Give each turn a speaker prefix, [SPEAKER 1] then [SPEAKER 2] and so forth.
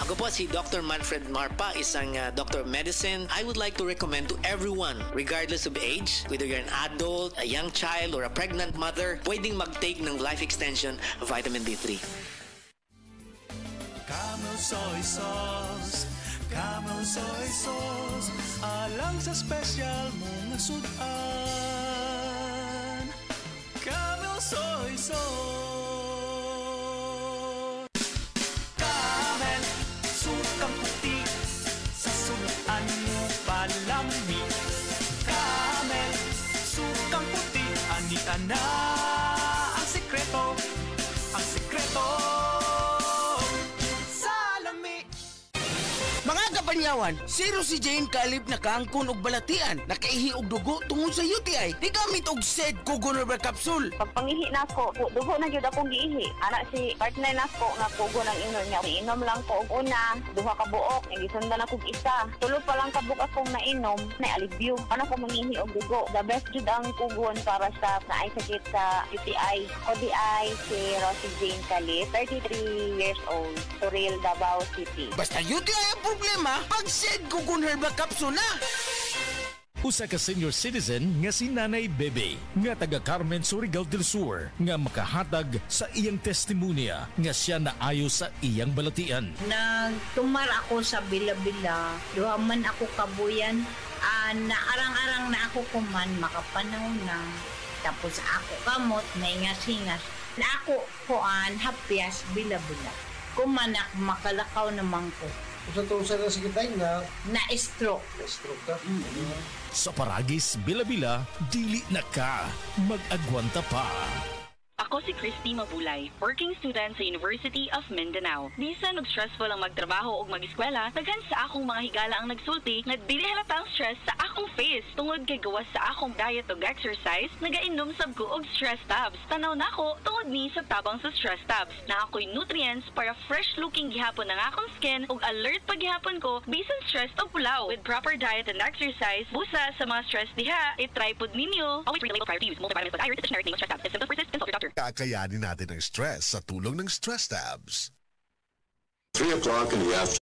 [SPEAKER 1] Ako po si Dr. Manfred Marpa, isang Doctor of Medicine. I would like to recommend to everyone, regardless of age, whether you're an adult, a young child, or a pregnant mother, pwedeng mag-take ng Life Extension Vitamin D3.
[SPEAKER 2] Camel soy sauce, Camel soy sauce, alang sa special mong sudan. Camel soy sauce. Camel, sukang puti, sa sudan mo palami. Camel, sukang puti, anita na ang sikreto, ang sikreto.
[SPEAKER 3] Mga kapanyawan, zero si Jane kalip na kaangkon og balatian, nakaihi og dugo tungod sa UTI. Di gamit og SED Kugon Herbal Capsule.
[SPEAKER 4] Pag pangihi na ko, dugo na jud akong giihi. Ana si partner na ko nga kugo ng inom niya. Inom lang ko og una, duha ka buok, gisundan ako og isa. Tulo pa lang ka buok akong nainom, na alivio. Ano ko mangihi og dugo. The best jud ang kugon para sa naay sakit sa UTI. ODI si Rosie Jane Kalip, 33 years old, Suril, Davao City.
[SPEAKER 3] Basta UTI ang problema, pag SED Kugon Herbal Capsule na.
[SPEAKER 5] Usa ka senior citizen nga si Nanay Bebe nga taga Carmen, Surigao del Sur nga makahatag sa iyang testimonya nga siya naayo sa iyang balatian.
[SPEAKER 6] Nagtumar ako sa bila-bila, duha man ako kabuyan, naarang-arang na ako kuman makapanaw na. Tapos ako kamot, naingas-hingas, na ako kuan hapyas bila-bila. Kumanak makalakaw naman ko.
[SPEAKER 7] Sa tusa na sa kitay na
[SPEAKER 6] na-stroke.
[SPEAKER 7] Na-stroke ka?
[SPEAKER 5] Sa Paragis, bila-bila, dili na ka mag-agwanta pa.
[SPEAKER 8] Ako si Christy Mabulay, working student sa University of Mindanao. Bisan nag-stressful ang magtrabaho o mag-eskwela, daghan sa akong mga higala ang nagsulti, nagdili halata ang stress sa akong face. Tungod kay gawas sa akong diet o exercise, nagainom sab ko og stress tabs. Tanaw na ako tungod ni sa tabang sa stress tabs. Na ako'y nutrients para fresh looking gihapon ang akong skin ug alert pa gihapon ko bisan stress o pulaw. With proper diet and exercise, busa sa mga stress diha, i-try pod ninyo. Always read the label prior to use. Multivitamins with iron, the generic name of stress tabs. If symptoms persist, consult your doctor.
[SPEAKER 9] Kakayanin natin ang stress sa tulong ng Stress Tabs.
[SPEAKER 10] 3 o'clock in the afternoon.